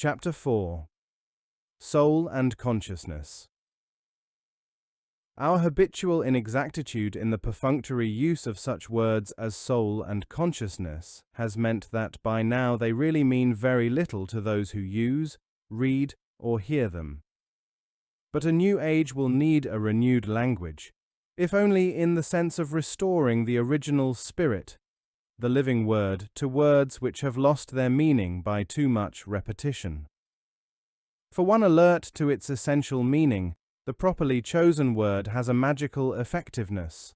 Chapter 4. Soul and Consciousness. Our habitual inexactitude in the perfunctory use of such words as soul and consciousness has meant that by now they really mean very little to those who use, read, or hear them. But a new age will need a renewed language, if only in the sense of restoring the original spirit, the living word, to words which have lost their meaning by too much repetition. For one alert to its essential meaning, the properly chosen word has a magical effectiveness.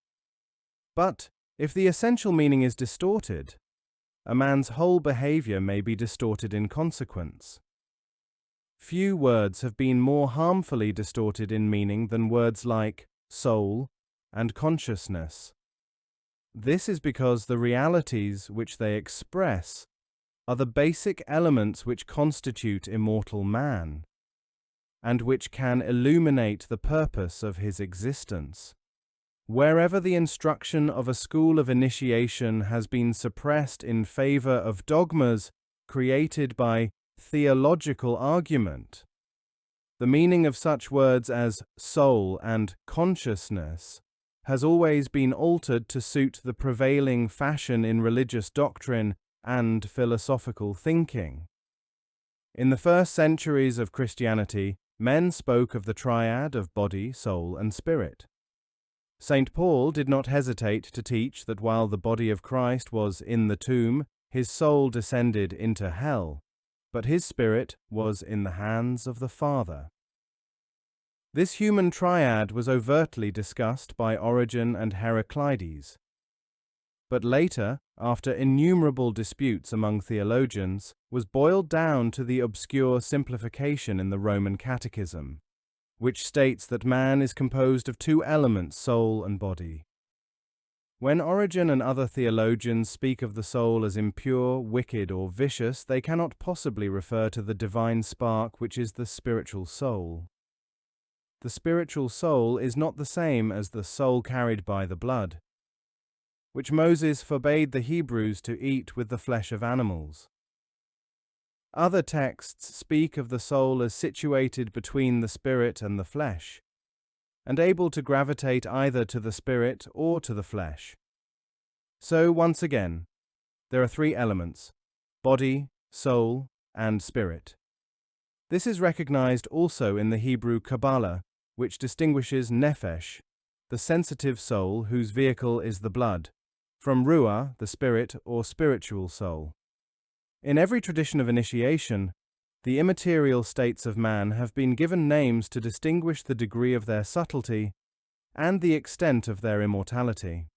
But if the essential meaning is distorted, a man's whole behavior may be distorted in consequence. Few words have been more harmfully distorted in meaning than words like soul and consciousness. This is because the realities which they express are the basic elements which constitute immortal man, and which can illuminate the purpose of his existence. Wherever the instruction of a school of initiation has been suppressed in favor of dogmas created by theological argument, the meaning of such words as soul and consciousness has always been altered to suit the prevailing fashion in religious doctrine and philosophical thinking. In the first centuries of Christianity, men spoke of the triad of body, soul, and spirit. St. Paul did not hesitate to teach that while the body of Christ was in the tomb, his soul descended into hell, but his spirit was in the hands of the Father. This human triad was overtly discussed by Origen and Heraclides. But later, after innumerable disputes among theologians, was boiled down to the obscure simplification in the Roman Catechism, which states that man is composed of two elements, soul and body. When Origen and other theologians speak of the soul as impure, wicked, or vicious, they cannot possibly refer to the divine spark which is the spiritual soul. The spiritual soul is not the same as the soul carried by the blood, which Moses forbade the Hebrews to eat with the flesh of animals. Other texts speak of the soul as situated between the spirit and the flesh, and able to gravitate either to the spirit or to the flesh. So, once again, there are three elements: body, soul, and spirit. This is recognized also in the Hebrew Kabbalah, which distinguishes nephesh, the sensitive soul whose vehicle is the blood, from ruah, the spirit or spiritual soul. In every tradition of initiation, the immaterial states of man have been given names to distinguish the degree of their subtlety and the extent of their immortality.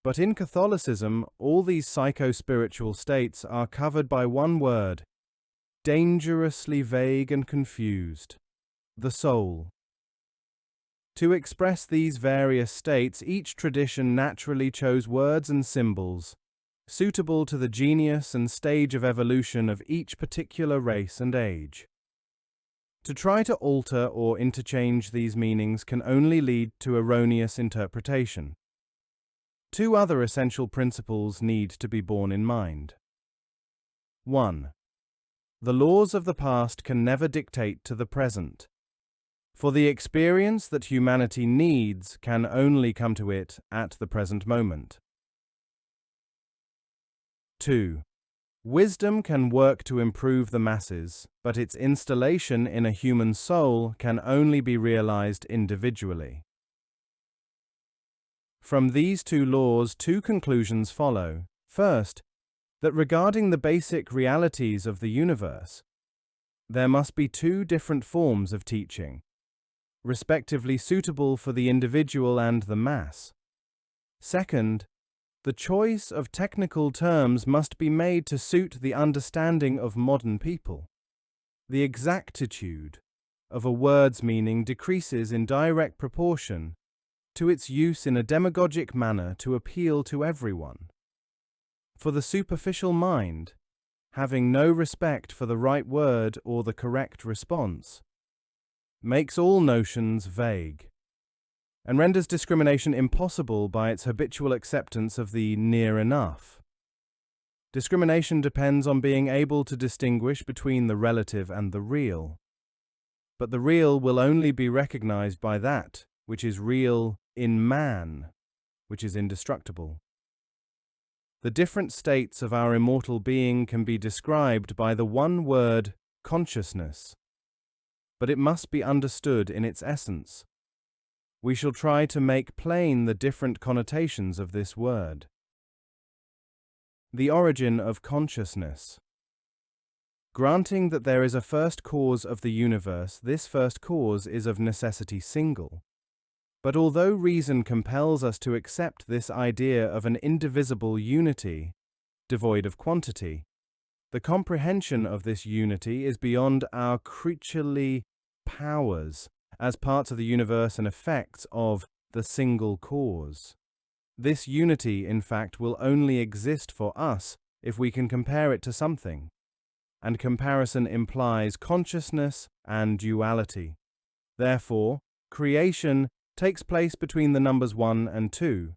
But in Catholicism, all these psycho-spiritual states are covered by one word, dangerously vague and confused: the soul. To express these various states, each tradition naturally chose words and symbols suitable to the genius and stage of evolution of each particular race and age. To try to alter or interchange these meanings can only lead to erroneous interpretation. Two other essential principles need to be borne in mind. 1. The laws of the past can never dictate to the present, for the experience that humanity needs can only come to it at the present moment. 2. Wisdom can work to improve the masses, but its installation in a human soul can only be realized individually. From these two laws, two conclusions follow. First, that regarding the basic realities of the universe, there must be two different forms of teaching, respectively suitable for the individual and the mass. Second, the choice of technical terms must be made to suit the understanding of modern people. The exactitude of a word's meaning decreases in direct proportion to its use in a demagogic manner to appeal to everyone. For the superficial mind, having no respect for the right word or the correct response, makes all notions vague, and renders discrimination impossible by its habitual acceptance of the near enough. Discrimination depends on being able to distinguish between the relative and the real. But the real will only be recognized by that which is real in man, which is indestructible. The different states of our immortal being can be described by the one word consciousness, but it must be understood in its essence. We shall try to make plain the different connotations of this word. The origin of consciousness. Granting that there is a first cause of the universe, this first cause is of necessity single. But although reason compels us to accept this idea of an indivisible unity, devoid of quantity, the comprehension of this unity is beyond our creaturely powers as parts of the universe and effects of the single cause. This unity, in fact, will only exist for us if we can compare it to something, and comparison implies consciousness and duality. Therefore, creation takes place between the numbers 1 and 2,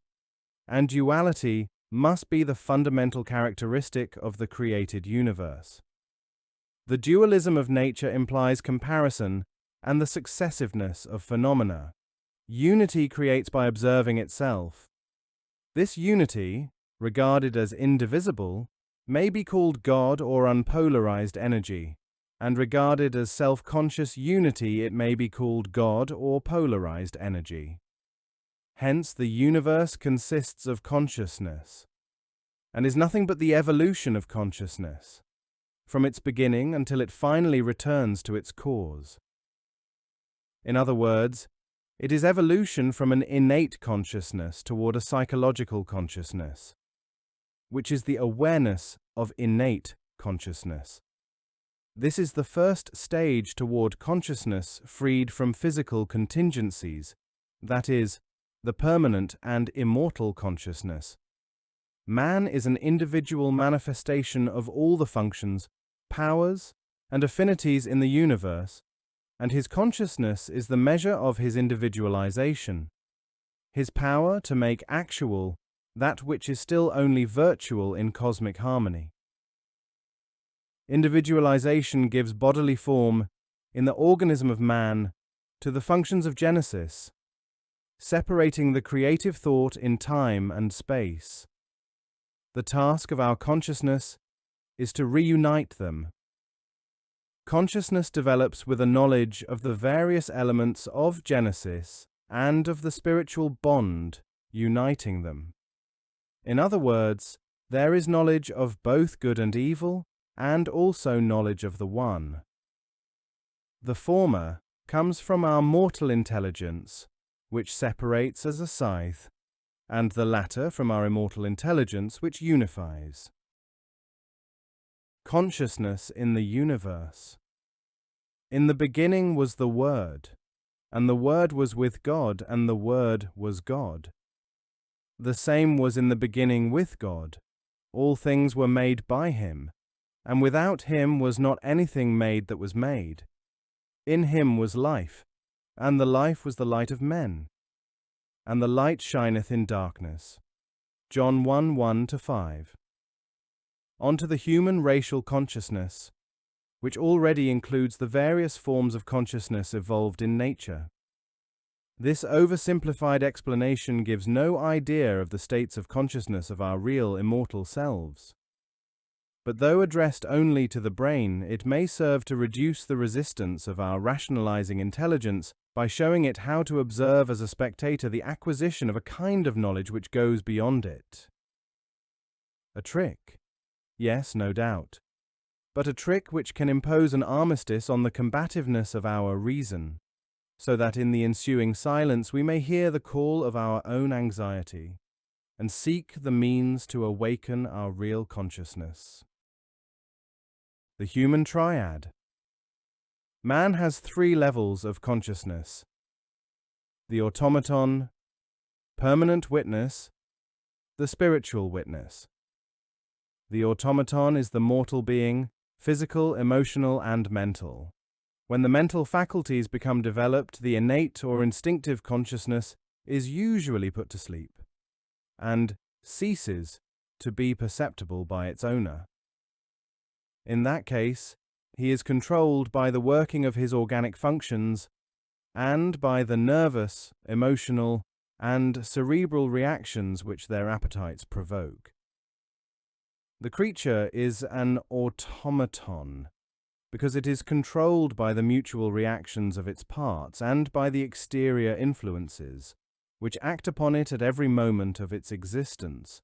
and duality must be the fundamental characteristic of the created universe. The dualism of nature implies comparison and the successiveness of phenomena. Unity creates by observing itself. This unity, regarded as indivisible, may be called God or unpolarized energy, and regarded as self-conscious unity it may be called God or polarized energy. Hence, the universe consists of consciousness, and is nothing but the evolution of consciousness, from its beginning until it finally returns to its cause. In other words, it is evolution from an innate consciousness toward a psychological consciousness, which is the awareness of innate consciousness. This is the first stage toward consciousness freed from physical contingencies, that is, the permanent and immortal consciousness. Man is an individual manifestation of all the functions, powers, and affinities in the universe, and his consciousness is the measure of his individualization, his power to make actual that which is still only virtual in cosmic harmony. Individualization gives bodily form, in the organism of man, to the functions of Genesis, separating the creative thought in time and space. The task of our consciousness is to reunite them. Consciousness develops with a knowledge of the various elements of Genesis and of the spiritual bond uniting them. In other words, there is knowledge of both good and evil, and also knowledge of the one. The former comes from our mortal intelligence, which separates as a scythe, and the latter from our immortal intelligence, which unifies. Consciousness in the universe. In the beginning was the Word, and the Word was with God, and the Word was God. The same was in the beginning with God. All things were made by him, and without him was not anything made that was made. In him was life, and the life was the light of men. And the light shineth in darkness. John 1:1-5. Onto the human racial consciousness, which already includes the various forms of consciousness evolved in nature. This oversimplified explanation gives no idea of the states of consciousness of our real immortal selves. But though addressed only to the brain, it may serve to reduce the resistance of our rationalizing intelligence by showing it how to observe as a spectator the acquisition of a kind of knowledge which goes beyond it. A trick? Yes, no doubt. But a trick which can impose an armistice on the combativeness of our reason, so that in the ensuing silence we may hear the call of our own anxiety and seek the means to awaken our real consciousness. The human triad. Man has 3 levels of consciousness: the automaton, permanent witness, the spiritual witness. The automaton is the mortal being, physical, emotional, and mental. When the mental faculties become developed, the innate or instinctive consciousness is usually put to sleep and ceases to be perceptible by its owner. In that case, he is controlled by the working of his organic functions and by the nervous, emotional, and cerebral reactions which their appetites provoke. The creature is an automaton because it is controlled by the mutual reactions of its parts and by the exterior influences which act upon it at every moment of its existence.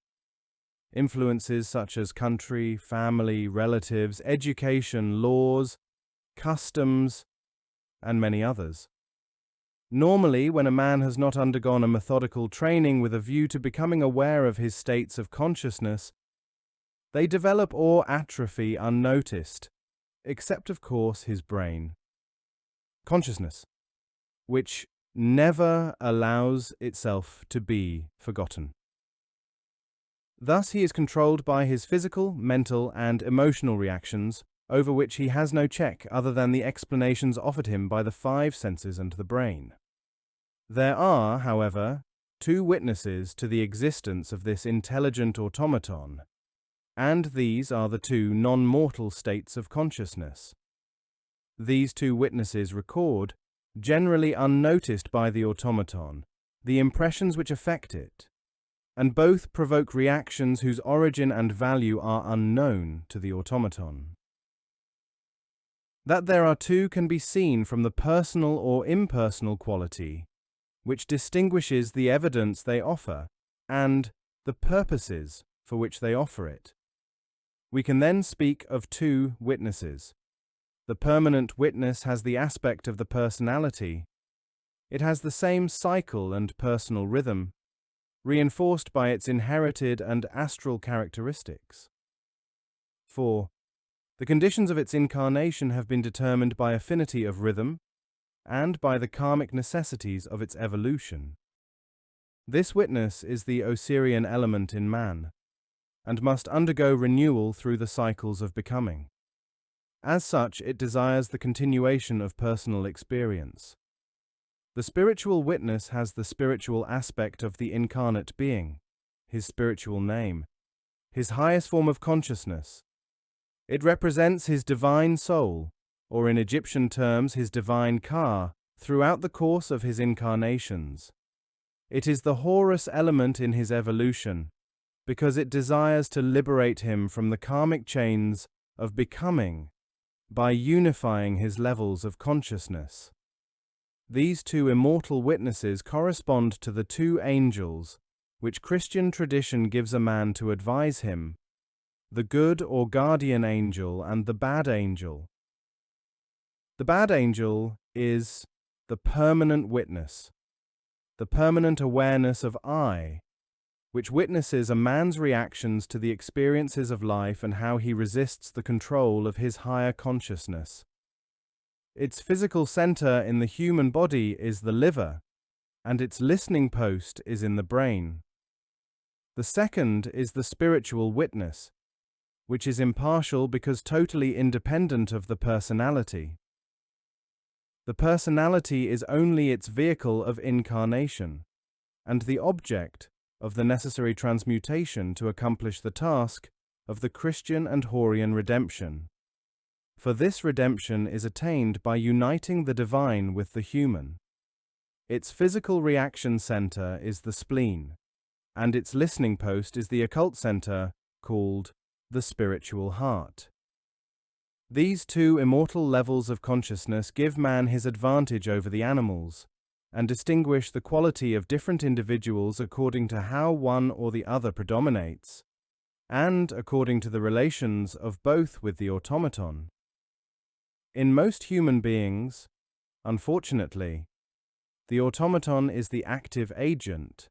Influences such as country, family, relatives, education, laws, customs, and many others. Normally, when a man has not undergone a methodical training with a view to becoming aware of his states of consciousness, they develop or atrophy unnoticed, except of course his brain. Consciousness, which never allows itself to be forgotten. Thus he is controlled by his physical, mental, and emotional reactions, over which he has no check other than the explanations offered him by the five senses and the brain. There are, however, two witnesses to the existence of this intelligent automaton, and these are the two non-mortal states of consciousness. These two witnesses record, generally unnoticed by the automaton, the impressions which affect it, and both provoke reactions whose origin and value are unknown to the automaton. That there are two can be seen from the personal or impersonal quality, which distinguishes the evidence they offer and the purposes for which they offer it. We can then speak of two witnesses. The permanent witness has the aspect of the personality. It has the same cycle and personal rhythm, reinforced by its inherited and astral characteristics. 4. The conditions of its incarnation have been determined by affinity of rhythm and by the karmic necessities of its evolution. This witness is the Osirian element in man, and must undergo renewal through the cycles of becoming. As such, it desires the continuation of personal experience. The spiritual witness has the spiritual aspect of the incarnate being, his spiritual name, his highest form of consciousness. It represents his divine soul, or in Egyptian terms his divine Ka, throughout the course of his incarnations. It is the Horus element in his evolution, because it desires to liberate him from the karmic chains of becoming by unifying his levels of consciousness. These two immortal witnesses correspond to the two angels which Christian tradition gives a man to advise him, the good or guardian angel and the bad angel. The bad angel is the permanent witness, the permanent awareness of I, which witnesses a man's reactions to the experiences of life and how he resists the control of his higher consciousness. Its physical center in the human body is the liver, and its listening post is in the brain. The second is the spiritual witness, which is impartial because totally independent of the personality. The personality is only its vehicle of incarnation, and the object of the necessary transmutation to accomplish the task of the Christian and Horian redemption. For this redemption is attained by uniting the divine with the human. Its physical reaction center is the spleen, and its listening post is the occult center called the spiritual heart. These two immortal levels of consciousness give man his advantage over the animals, and distinguish the quality of different individuals according to how one or the other predominates, and according to the relations of both with the automaton. In most human beings, unfortunately, the automaton is the active agent,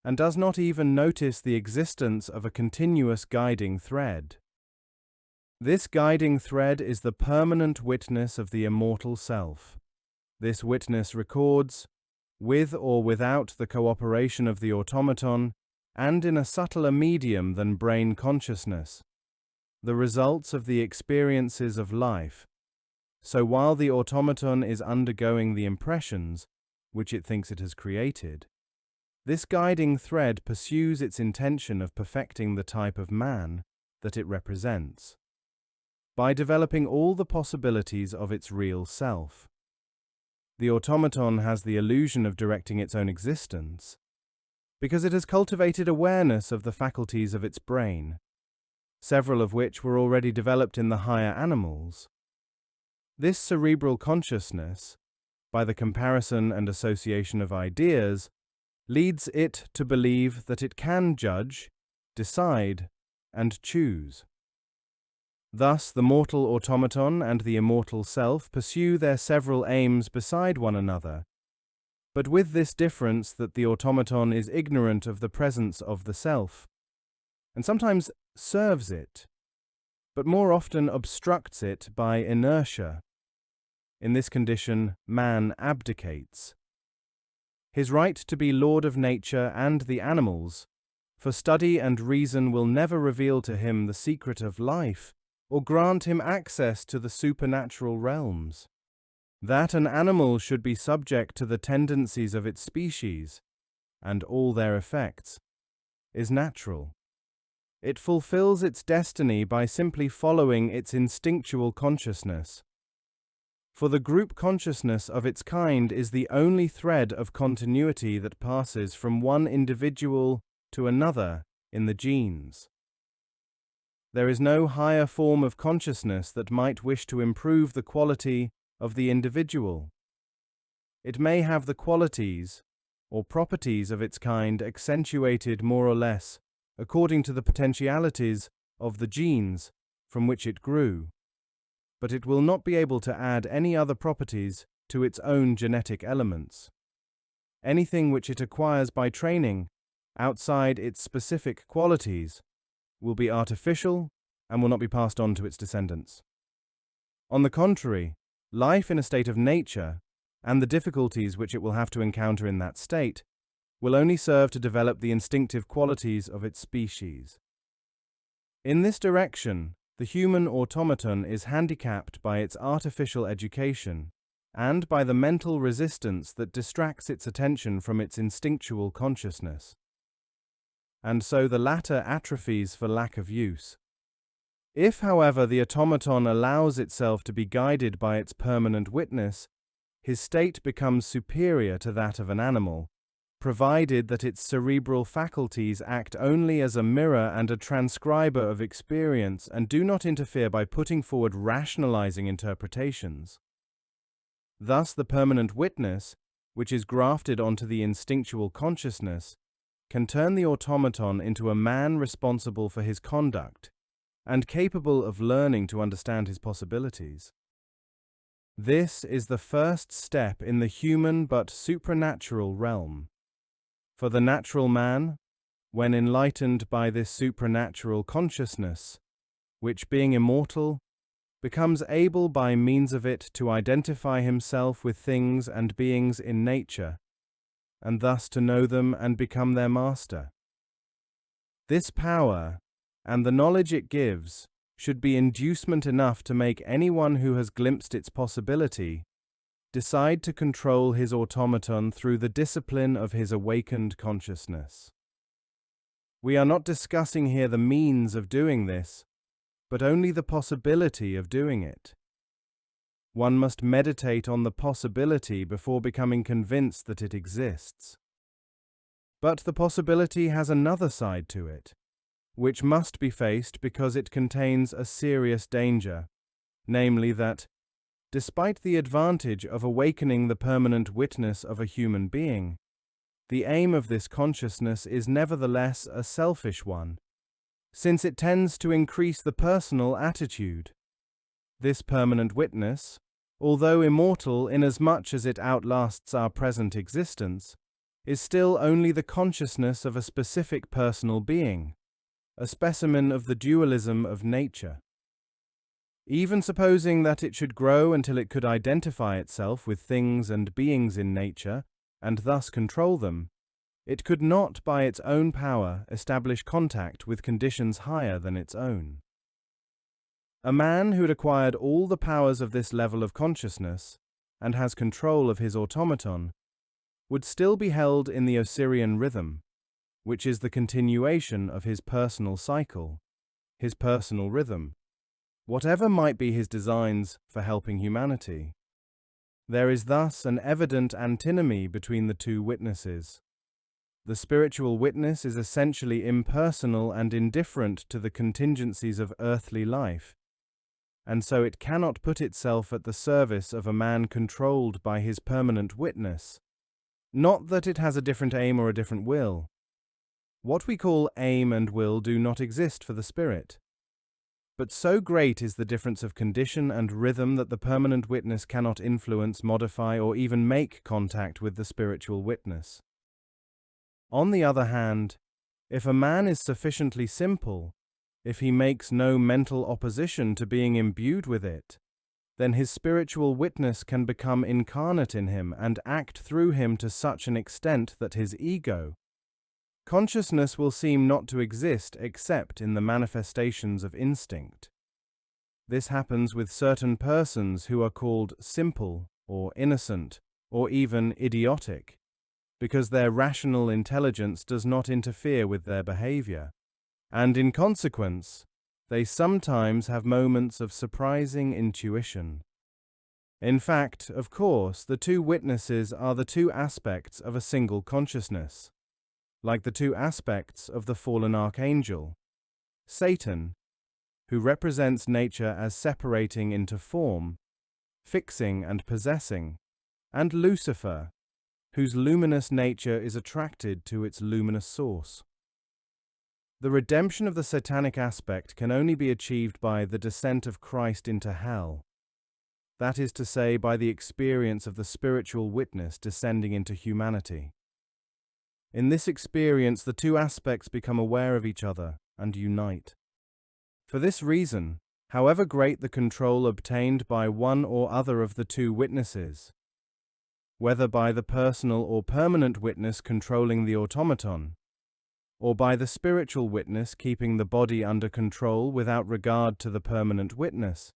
and does not even notice the existence of a continuous guiding thread. This guiding thread is the permanent witness of the immortal self. This witness records, with or without the cooperation of the automaton, and in a subtler medium than brain consciousness, the results of the experiences of life. So while the automaton is undergoing the impressions which it thinks it has created, This guiding thread pursues its intention of perfecting the type of man that it represents, by developing all the possibilities of its real self. The automaton has the illusion of directing its own existence, because it has cultivated awareness of the faculties of its brain, several of which were already developed in the higher animals. This cerebral consciousness, by the comparison and association of ideas, leads it to believe that it can judge, decide, and choose. Thus, the mortal automaton and the immortal self pursue their several aims beside one another, but with this difference that the automaton is ignorant of the presence of the self, and sometimes serves it, but more often obstructs it by inertia. In this condition, man abdicates his right to be lord of nature and the animals, for study and reason will never reveal to him the secret of life or grant him access to the supernatural realms. That an animal should be subject to the tendencies of its species, and all their effects, is natural. It fulfills its destiny by simply following its instinctual consciousness. For the group consciousness of its kind is the only thread of continuity that passes from one individual to another in the genes. There is no higher form of consciousness that might wish to improve the quality of the individual. It may have the qualities or properties of its kind accentuated more or less according to the potentialities of the genes from which it grew, but it will not be able to add any other properties to its own genetic elements. Anything which it acquires by training outside its specific qualities will be artificial and will not be passed on to its descendants. On the contrary, life in a state of nature, and the difficulties which it will have to encounter in that state, will only serve to develop the instinctive qualities of its species. In this direction, the human automaton is handicapped by its artificial education and by the mental resistance that distracts its attention from its instinctual consciousness. And so the latter atrophies for lack of use. If, however, the automaton allows itself to be guided by its permanent witness, his state becomes superior to that of an animal, provided that its cerebral faculties act only as a mirror and a transcriber of experience and do not interfere by putting forward rationalizing interpretations. Thus, the permanent witness, which is grafted onto the instinctual consciousness, can turn the automaton into a man responsible for his conduct and capable of learning to understand his possibilities. This is the first step in the human but supernatural realm. For the natural man, when enlightened by this supernatural consciousness, which being immortal, becomes able by means of it to identify himself with things and beings in nature, and thus to know them and become their master. This power, and the knowledge it gives, should be inducement enough to make anyone who has glimpsed its possibility decide to control his automaton through the discipline of his awakened consciousness. We are not discussing here the means of doing this, but only the possibility of doing it. One must meditate on the possibility before becoming convinced that it exists. But the possibility has another side to it, which must be faced because it contains a serious danger, namely that, despite the advantage of awakening the permanent witness of a human being, the aim of this consciousness is nevertheless a selfish one, since it tends to increase the personal attitude. This permanent witness, although immortal inasmuch as it outlasts our present existence, is still only the consciousness of a specific personal being, a specimen of the dualism of nature. Even supposing that it should grow until it could identify itself with things and beings in nature, and thus control them, it could not by its own power establish contact with conditions higher than its own. A man who had acquired all the powers of this level of consciousness, and has control of his automaton, would still be held in the Osirian rhythm, which is the continuation of his personal cycle, his personal rhythm, whatever might be his designs for helping humanity. There is thus an evident antinomy between the two witnesses. The spiritual witness is essentially impersonal and indifferent to the contingencies of earthly life, and so it cannot put itself at the service of a man controlled by his permanent witness. Not that it has a different aim or a different will. What we call aim and will do not exist for the spirit. But so great is the difference of condition and rhythm that the permanent witness cannot influence, modify, or even make contact with the spiritual witness. On the other hand, if a man is sufficiently simple, if he makes no mental opposition to being imbued with it, then his spiritual witness can become incarnate in him and act through him to such an extent that his ego, consciousness, will seem not to exist except in the manifestations of instinct. This happens with certain persons who are called simple or innocent or even idiotic, because their rational intelligence does not interfere with their behavior, and in consequence, they sometimes have moments of surprising intuition. In fact, of course, the two witnesses are the two aspects of a single consciousness, like the two aspects of the fallen archangel, Satan, who represents nature as separating into form, fixing and possessing, and Lucifer, whose luminous nature is attracted to its luminous source. The redemption of the satanic aspect can only be achieved by the descent of Christ into hell. That is to say, by the experience of the spiritual witness descending into humanity. In this experience, the two aspects become aware of each other and unite. For this reason, however great the control obtained by one or other of the two witnesses, whether by the personal or permanent witness controlling the automaton, or by the spiritual witness keeping the body under control without regard to the permanent witness,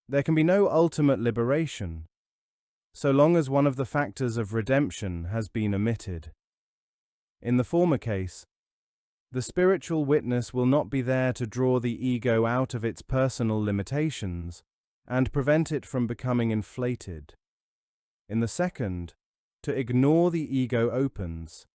there can be no ultimate liberation, so long as one of the factors of redemption has been omitted. In the former case, the spiritual witness will not be there to draw the ego out of its personal limitations and prevent it from becoming inflated. In the second, to ignore the ego opens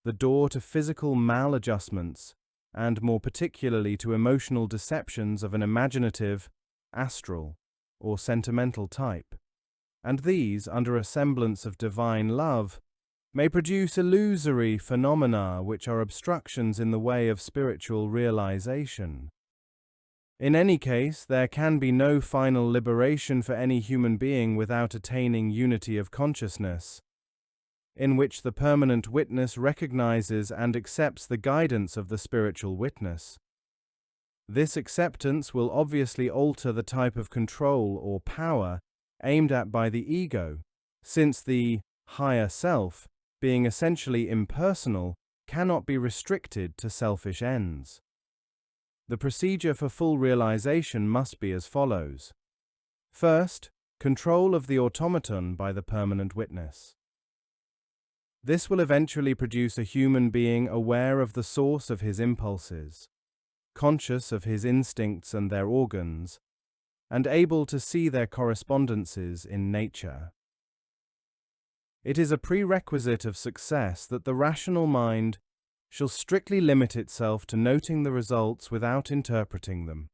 the door to physical maladjustments and more particularly to emotional deceptions of an imaginative, astral, or sentimental type, and these, under a semblance of divine love, may produce illusory phenomena which are obstructions in the way of spiritual realization. In any case, there can be no final liberation for any human being without attaining unity of consciousness, in which the permanent witness recognizes and accepts the guidance of the spiritual witness. This acceptance will obviously alter the type of control or power aimed at by the ego, since the higher self, being essentially impersonal, cannot be restricted to selfish ends. The procedure for full realization must be as follows. First, control of the automaton by the permanent witness. This will eventually produce a human being aware of the source of his impulses, conscious of his instincts and their organs, and able to see their correspondences in nature. It is a prerequisite of success that the rational mind shall strictly limit itself to noting the results without interpreting them.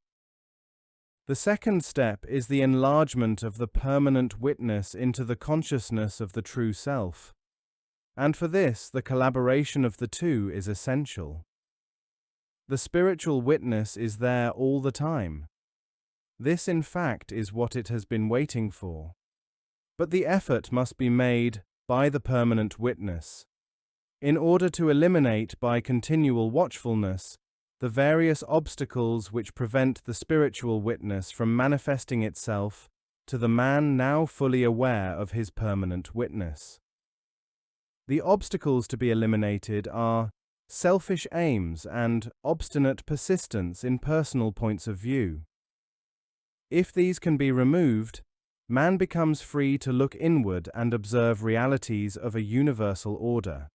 The second step is the enlargement of the permanent witness into the consciousness of the true self, and for this the collaboration of the two is essential. The spiritual witness is there all the time. This, in fact, is what it has been waiting for. But the effort must be made by the permanent witness, in order to eliminate by continual watchfulness the various obstacles which prevent the spiritual witness from manifesting itself to the man now fully aware of his permanent witness. The obstacles to be eliminated are selfish aims and obstinate persistence in personal points of view. If these can be removed, man becomes free to look inward and observe realities of a universal order.